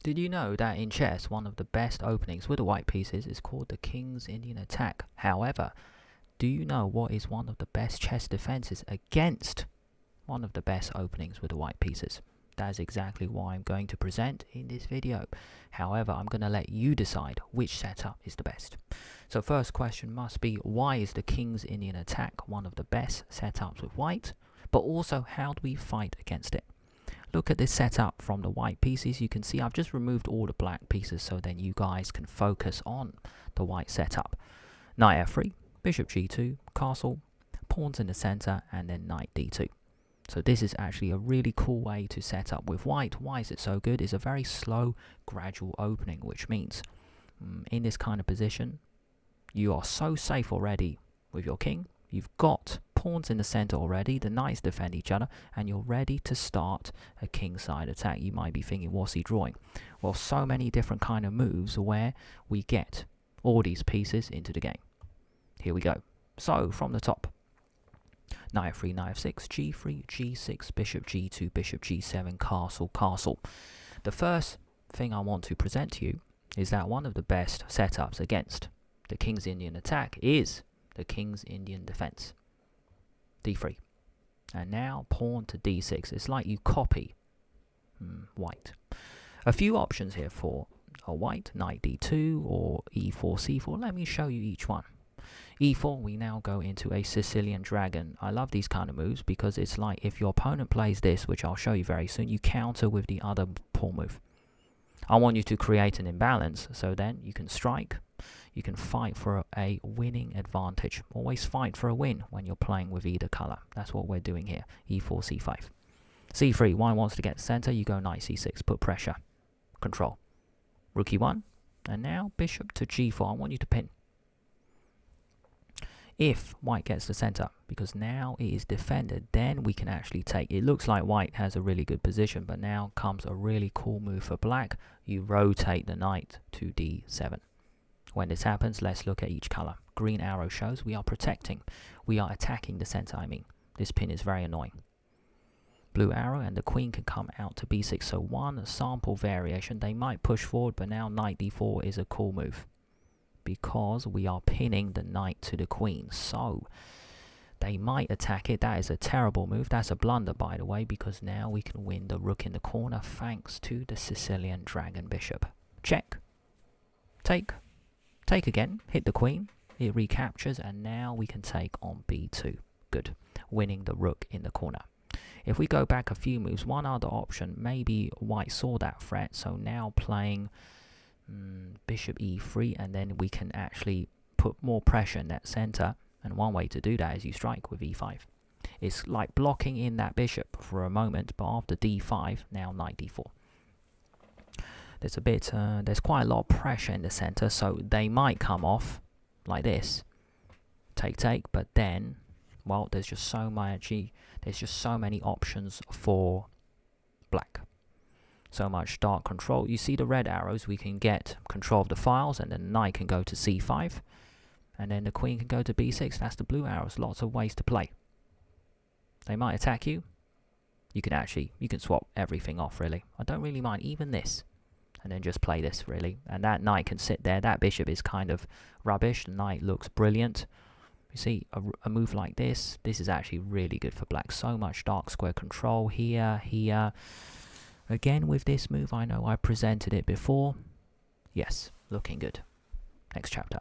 Did you know that in chess, one of the best openings with the white pieces is called the King's Indian attack? However, do you know what is one of the best chess defenses against one of the best openings with the white pieces? That is exactly what I'm going to present in this video. However, I'm going to let you decide which setup is the best. So first question must be, why is the King's Indian attack one of the best setups with white? But also, how do we fight against it? Look at this setup from the white pieces. You can see I've just removed all the black pieces so then you guys can focus on the white setup. Knight f3, bishop g2, castle, pawns in the center, and then knight d2. So this is actually a really cool way to set up with white. Why is it so good? It's a very slow, gradual opening, which means in this kind of position, you are so safe already with your king. You've got pawns in the center already, the knights defend each other, and you're ready to start a kingside attack. You might be thinking, what's he drawing? Well, so many different kind of moves where we get all these pieces into the game. Here we go. So, from the top. Knight f3, knight f6, g3, g6, bishop g2, bishop g7, castle, castle. The first thing I want to present to you is that one of the best setups against the King's Indian attack is the King's Indian defense. d3. And now pawn to d6. It's like you copy white. A few options here for a white, knight d2 or e4, c4. Let me show you each one. e4, we now go into a Sicilian Dragon. I love these kind of moves because it's like if your opponent plays this, which I'll show you very soon, you counter with the other pawn move. I want you to create an imbalance, so then you can strike, you can fight for a winning advantage. Always fight for a win when you're playing with either color. That's what we're doing here. e4, c5. c3, white wants to get center, you go knight c6, put pressure, control. Rook e1, and now bishop to g4. I want you to pin. If white gets the center, because now it is defended, then we can actually take. It looks like white has a really good position, but now comes a really cool move for black. You rotate the knight to d7. When this happens, let's look at each color. Green arrow shows we are protecting. We are attacking the center, This pin is very annoying. Blue arrow and the queen can come out to b6. So one sample variation. They might push forward, but now knight d4 is a cool move, because we are pinning the knight to the queen. So they might attack it. That is a terrible move. That's a blunder, by the way, because now we can win the rook in the corner thanks to the Sicilian Dragon bishop. Check. Take. Take again. Hit the queen. It recaptures, and now we can take on b2. Good. Winning the rook in the corner. If we go back a few moves, one other option, maybe white saw that threat, so now playing bishop e3, and then we can actually put more pressure in that center, and one way to do that is you strike with e5. It's like blocking in that bishop for a moment, but after d5, now knight d4. There's quite a lot of pressure in the center, so they might come off like this, take, but then, well, there's just so many options for black. So much dark control. You see the red arrows, we can get control of the files, and then the knight can go to c5, and then the queen can go to b6. That's the blue arrows. Lots of ways to play. They might attack you. You can swap everything off, really. I don't really mind, even this, and then just play this, really. And that knight can sit there. That bishop is kind of rubbish. The knight looks brilliant. You see, a move like this is actually really good for black. So much dark square control here. Again, with this move, I know I presented it before. Yes, looking good. Next chapter.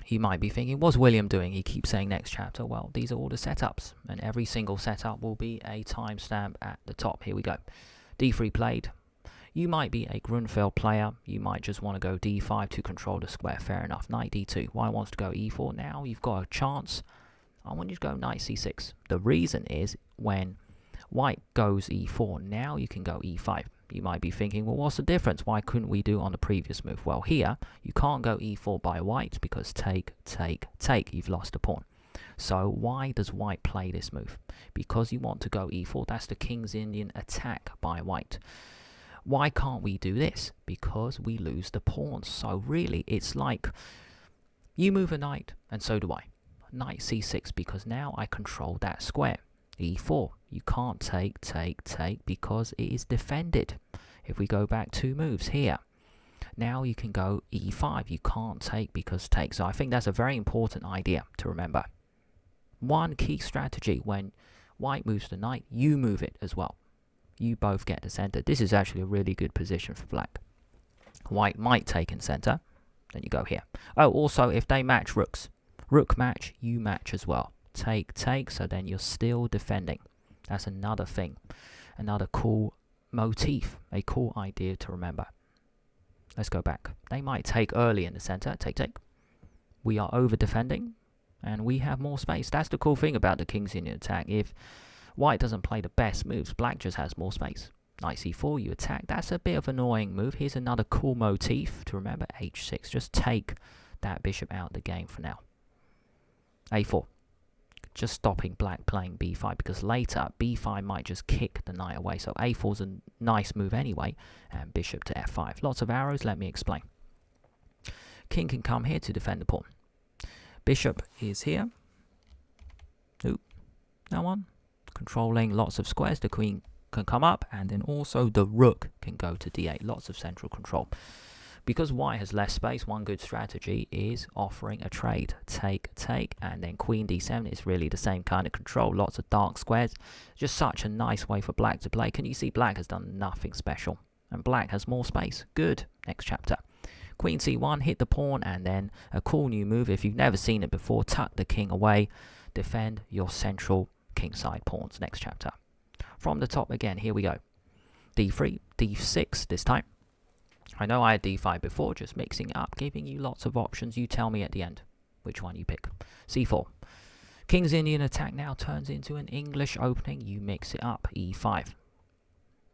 You might be thinking, what's William doing? He keeps saying next chapter. Well, these are all the setups, and every single setup will be a timestamp at the top. Here we go. d3 played. You might be a Grunfeld player. You might just want to go d5 to control the square. Fair enough. Knight d2. White wants to go e4. Now you've got a chance. I want you to go knight c6. The reason is when white goes e4, now you can go e5. You might be thinking, well, what's the difference? Why couldn't we do on the previous move? Well, here, you can't go e4 by white because take. You've lost a pawn. So why does white play this move? Because you want to go e4. That's the King's Indian attack by white. Why can't we do this? Because we lose the pawns. So really, it's like you move a knight, and so do I. Knight c6, because now I control that square. e4. You can't take because it is defended. If we go back 2 moves here, now you can go e5. You can't take because take. So I think that's a very important idea to remember. One key strategy: when white moves the knight, you move it as well. You both get the center. This is actually a really good position for black. White might take in center, then you go here. Oh, also, if they match rooks, rook match, you match as well. Take, take, so then you're still defending. That's another thing, another cool motif, a cool idea to remember. Let's go back. They might take early in the center, take, take. We are over defending, and we have more space. That's the cool thing about the King's Indian attack. If white doesn't play the best moves, black just has more space. Knight c4, you attack. That's a bit of an annoying move. Here's another cool motif to remember. h6. Just take that bishop out of the game for now. a4. Just stopping black playing b5, because later b5 might just kick the knight away. So a4 is a nice move anyway. And bishop to f5. Lots of arrows. Let me explain. King can come here to defend the pawn. Bishop is here. Ooh, that one. Controlling lots of squares. The queen can come up, and then also the rook can go to d8. Lots of central control. Because white has less space, one good strategy is offering a trade. Take, take, and then queen d7 is really the same kind of control. Lots of dark squares. Just such a nice way for black to play. Can you see black has done nothing special? And black has more space. Good. Next chapter. Queen c1, hit the pawn, and then a cool new move. If you've never seen it before, tuck the king away. Defend your central kingside pawns. Next chapter. From the top again, here we go. d3, d6 this time. I know I had d5 before, just mixing it up, giving you lots of options. You tell me at the end which one you pick. c4. King's Indian attack now turns into an English opening. You mix it up. e5.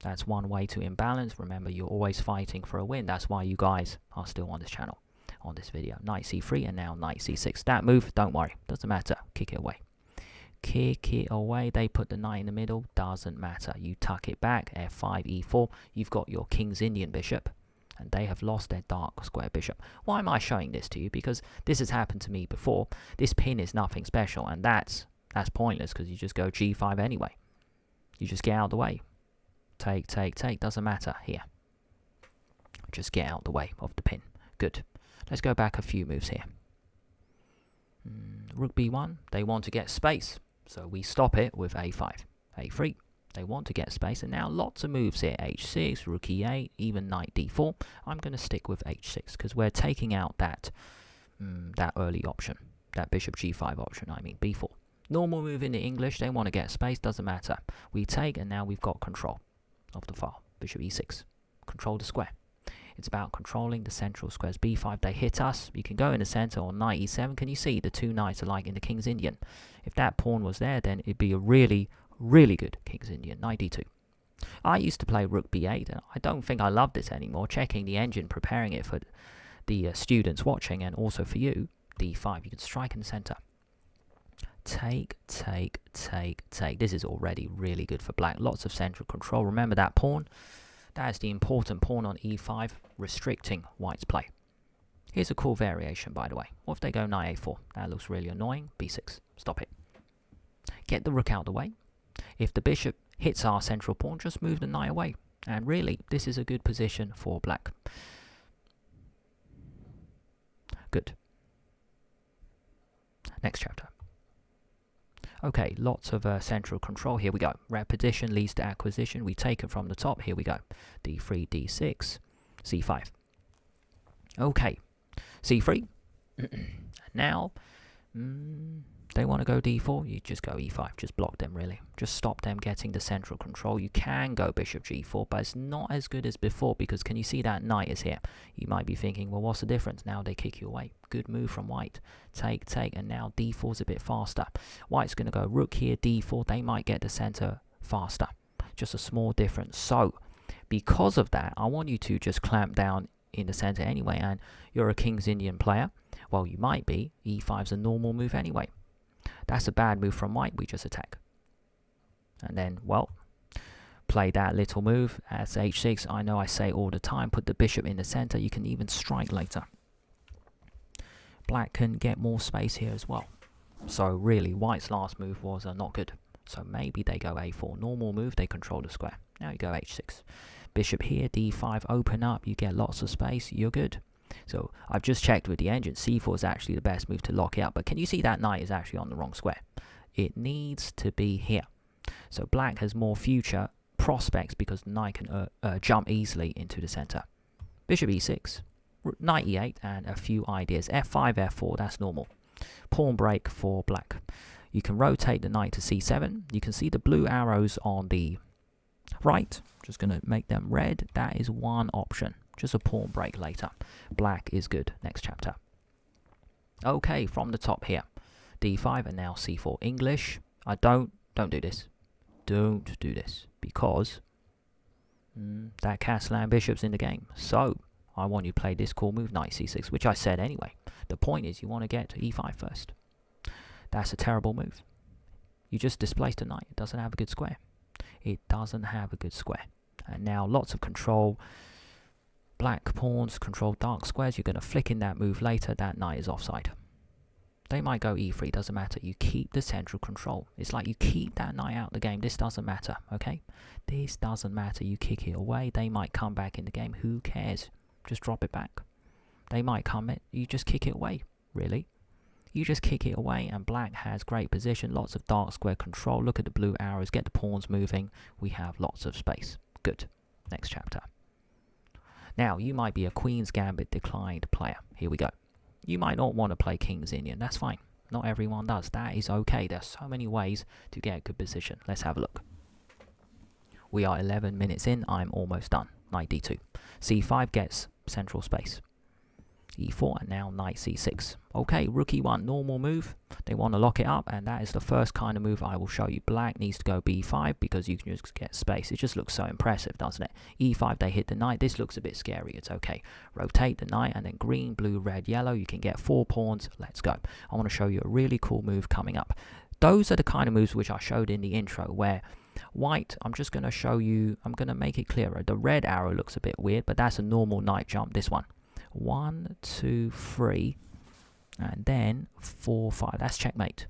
That's one way to imbalance. Remember, you're always fighting for a win. That's why you guys are still on this channel, on this video. Knight c3 and now knight c6. That move, don't worry, doesn't matter. Kick it away. Kick it away. They put the knight in the middle. Doesn't matter. You tuck it back. f5, e4. You've got your King's Indian bishop. And they have lost their dark square bishop. Why am I showing this to you? Because this has happened to me before. This pin is nothing special. And that's pointless, because you just go g5 anyway. You just get out of the way. Take, take, take. Doesn't matter here. Just get out of the way of the pin. Good. Let's go back a few moves here. Rook b1. They want to get space. So we stop it with a5. a3. They want to get space. And now lots of moves here. h6, rook e8, even knight d4. I'm going to stick with h6 because we're taking out that early option. That bishop g5 option, I mean b4. Normal move in the English. They want to get space. Doesn't matter. We take, and now we've got control of the file. Bishop e6. Control the square. It's about controlling the central squares. b5, they hit us. You can go in the center, or knight e7. Can you see the two knights are like in the King's Indian? If that pawn was there, then it'd be a really good King's Indian. Knight d2. I used to play rook b8, and I don't think I love this anymore. Checking the engine, preparing it for the students watching, and also for you. d5, you can strike in the center. Take, take, take, take. This is already really good for black. Lots of central control. Remember that pawn? That is the important pawn on e5, restricting white's play. Here's a cool variation, by the way. What if they go knight a4? That looks really annoying. b6. Stop it. Get the rook out of the way. If the bishop hits our central pawn, just move the knight away. And really, this is a good position for black. Good. Next chapter. Okay, lots of central control. Here we go. Repetition leads to acquisition. We take it from the top. Here we go. d3, d6, c5. Okay, c3. Now, they want to go d4. You just go e5. Just block them, really. Just stop them getting the central control. You can go bishop g4, but it's not as good as before, because can you see that knight is here? You might be thinking, well, what's the difference? Now they kick you away. Good move from white. Take, take, and now d4 is a bit faster. White's going to go rook here, d4. They might get the center faster. Just a small difference. So, because of that, I want you to just clamp down in the center anyway, and you're a King's Indian player. Well, you might be. e5's a normal move anyway. That's a bad move from white. We just attack. And then, well, play that little move as h6. I know I say all the time, put the bishop in the center. You can even strike later. Black can get more space here as well. So really, white's last move was not good. So maybe they go a4. Normal move, they control the square. Now you go h6. Bishop here, d5, open up, you get lots of space, you're good. So I've just checked with the engine, c4 is actually the best move to lock it up. But can you see that knight is actually on the wrong square? It needs to be here. So black has more future prospects because the knight can jump easily into the center. Bishop e6, knight e8, and a few ideas. f5, f4, that's normal. Pawn break for black. You can rotate the knight to c7. You can see the blue arrows on the right. Just going to make them red. That is one option. Just a pawn break later. Black is good. Next chapter. Okay, from the top here. d5 and now c4. English. Don't do this. Don't do this. Because that Catalan bishop's in the game. So I want you to play this cool move, knight c6, which I said anyway. The point is you want to get to e5 first. That's a terrible move. You just displaced a knight. It doesn't have a good square. It doesn't have a good square. And now lots of control. Black pawns control dark squares. You're going to flick in that move later. That knight is offside. They might go e3. Doesn't matter. You keep the central control. It's like you keep that knight out of the game. This doesn't matter. Okay? This doesn't matter. You kick it away. They might come back in the game. Who cares? Just drop it back. They might come in. You just kick it away. Really? You just kick it away, and black has great position, lots of dark square control. Look at the blue arrows, get the pawns moving. We have lots of space. Good. Next chapter. Now, you might be a Queens Gambit Declined player. Here we go. You might not want to play King's Indian. That's fine. Not everyone does. That is okay. There's so many ways to get a good position. Let's have a look. We are 11 minutes in. I'm almost done. Knight d2. c5 gets central space. e4 and now knight c6. Okay, rook e1, normal move. They want to lock it up, and that is the first kind of move I will show you. Black needs to go b5 because you can just get space. It just looks so impressive, doesn't it? e5, they hit the knight. This looks a bit scary. It's okay. Rotate the knight, and then green, blue, red, yellow. You can get 4 pawns. Let's go. I want to show you a really cool move coming up. Those are the kind of moves which I showed in the intro, where white, I'm just going to show you, I'm going to make it clearer. The red arrow looks a bit weird, but that's a normal knight jump, this one. 1, 2, 3, and then 4, 5. That's checkmate.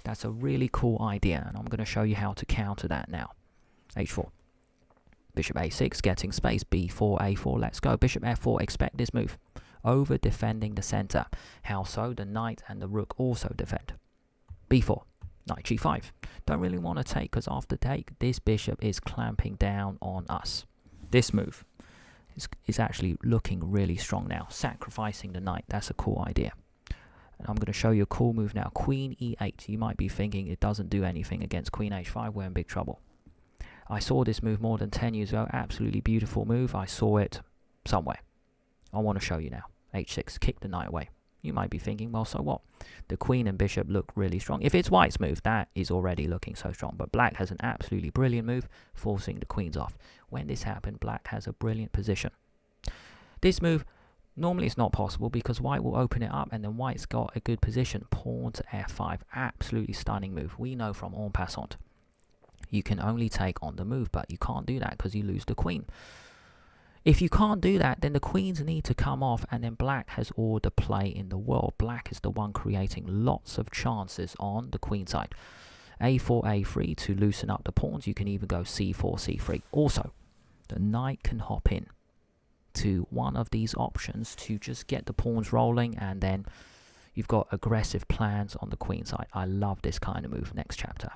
That's a really cool idea, and I'm going to show you how to counter that now. h4. Bishop a6, getting space. b4, a4, let's go. Bishop f4, expect this move. Over defending the center. How so? The knight and the rook also defend. b4. Knight g5. Don't really want to take, because after take, this bishop is clamping down on us. This move is actually looking really strong now. Sacrificing the knight. That's a cool idea. And I'm going to show you a cool move now. Queen e8. You might be thinking it doesn't do anything against queen h5. We're in big trouble. I saw this move more than 10 years ago. Absolutely beautiful move. I saw it somewhere. I want to show you now. h6. Kick the knight away. You might be thinking, well, so what? The queen and bishop look really strong. If it's white's move, that is already looking so strong. But black has an absolutely brilliant move, forcing the queens off. When this happened, black has a brilliant position. This move, normally it's not possible because white will open it up, and then white's got a good position. Pawn to f5. Absolutely stunning move. We know from en passant, you can only take on the move, but you can't do that because you lose the queen. If you can't do that, then the queens need to come off, and then black has all the play in the world. Black is the one creating lots of chances on the queen side. a4, a3 to loosen up the pawns. You can even go c4, c3. Also, the knight can hop in to one of these options to just get the pawns rolling, and then you've got aggressive plans on the queen side. I love this kind of move. Next chapter.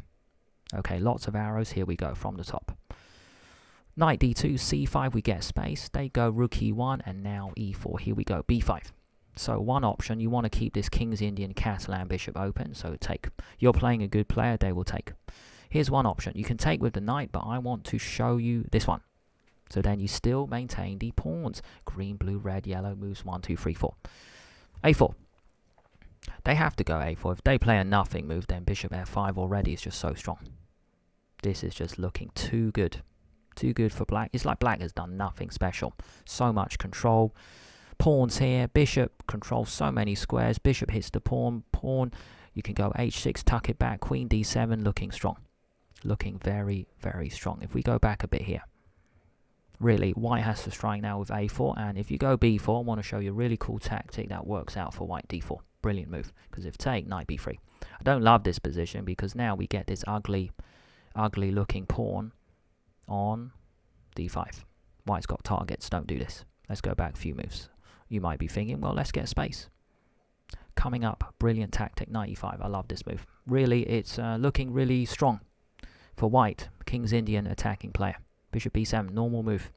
Okay, lots of arrows. Here we go from the top. Knight d2, c5, we get space. They go rook e1, and now e4. Here we go, b5. So one option, you want to keep this King's Indian Catalan bishop open, so take. You're playing a good player, they will take. Here's one option. You can take with the knight, but I want to show you this one. So then you still maintain the pawns. Green, blue, red, yellow, moves 1, 2, 3, 4. a4. They have to go a4. If they play a nothing move, then bishop f5 already is just so strong. This is just looking too good. Too good for black. It's like black has done nothing special. So much control. Pawns here. Bishop controls so many squares. Bishop hits the pawn. Pawn. You can go h6, tuck it back. Queen d7 looking strong. Looking very, very strong. If we go back a bit here. Really, white has to strike now with a4. And if you go b4, I want to show you a really cool tactic that works out for white d4. Brilliant move. Because if take, knight b3. I don't love this position because now we get this ugly looking pawn on d5. White's got targets, don't do this. Let's go back a few moves. You might be thinking, well, let's get space. Coming up, brilliant tactic, 95. I love this move. Really, it's looking really strong for White. King's Indian attacking player. Bishop b7, normal move.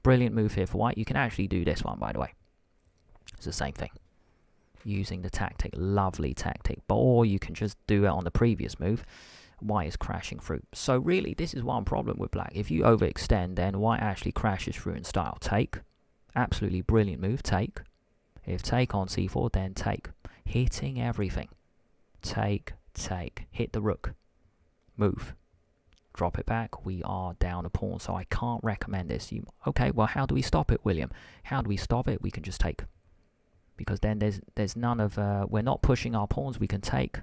Brilliant move here for White. You can actually do this one, by the way. It's the same thing. Using the tactic, lovely tactic. Or you can just do it on the previous move. White is crashing through. So really, this is one problem with Black. If you overextend, then White actually crashes through in style. Take. Absolutely brilliant move. Take. If take on c4, then take. Hitting everything. Take, take. Hit the rook. Move. Drop it back. We are down a pawn, so I can't recommend this. Okay, well, how do we stop it, William? How do we stop it? We can just take. Because then there's none of... we're not pushing our pawns. We can take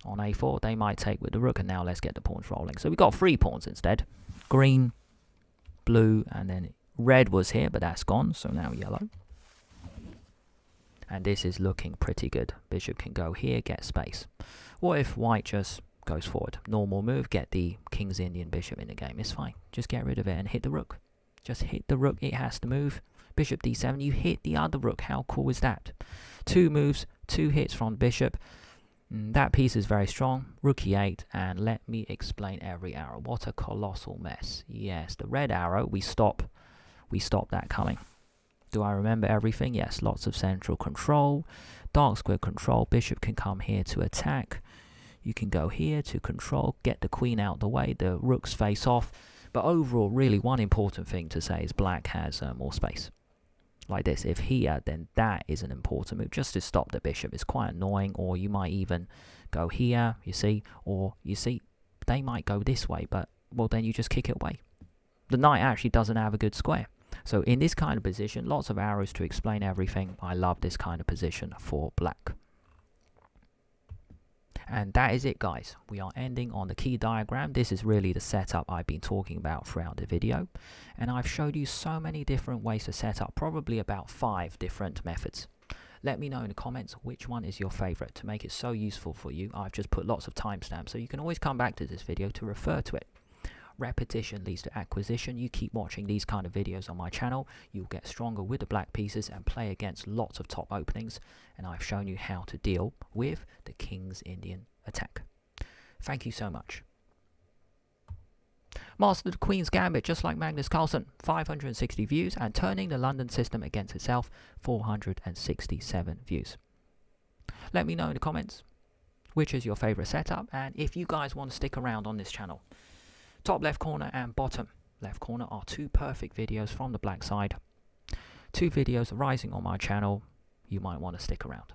on a4. They might take with the rook, and now let's get the pawns rolling. So we got 3 pawns instead. Green, blue, and then red was here, but that's gone. So now yellow. And this is looking pretty good. Bishop can go here, get space. What if White just goes forward? Normal move, get the King's Indian bishop in the game. It's fine. Just get rid of it and hit the rook. Just hit the rook. It has to move. Bishop d7, you hit the other rook. How cool is that? 2 moves, 2 hits from bishop. That piece is very strong. Rook e8, and let me explain every arrow. What a colossal mess. Yes, the red arrow, we stop that coming. Do I remember everything? Yes, lots of central control, dark square control. Bishop can come here to attack. You can go here to control, get the queen out the way, the rooks face off. But overall, really one important thing to say is Black has more space. Like this, if here, then that is an important move just to stop the bishop. It's quite annoying, or you might even go here, you see, or you see, they might go this way, but, well, then you just kick it away. The knight actually doesn't have a good square. So in this kind of position, lots of arrows to explain everything. I love this kind of position for Black. And that is it, guys. We are ending on the key diagram. This is really the setup I've been talking about throughout the video. And I've showed you so many different ways to set up, probably about 5 different methods. Let me know in the comments which one is your favorite. To make it so useful for you, I've just put lots of timestamps, so you can always come back to this video to refer to it. Repetition leads to acquisition. You keep watching these kind of videos on my channel, you'll get stronger with the black pieces and play against lots of top openings. And I've shown you how to deal with the King's Indian attack. Thank you so much. Mastered the Queen's Gambit just like Magnus Carlsen, 560 views, and turning the London system against itself, 467 views. Let me know in the comments which is your favorite setup, and if you guys want to stick around on this channel. Top left corner and bottom left corner are 2 perfect videos from the black side. 2 videos rising on my channel. You might want to stick around.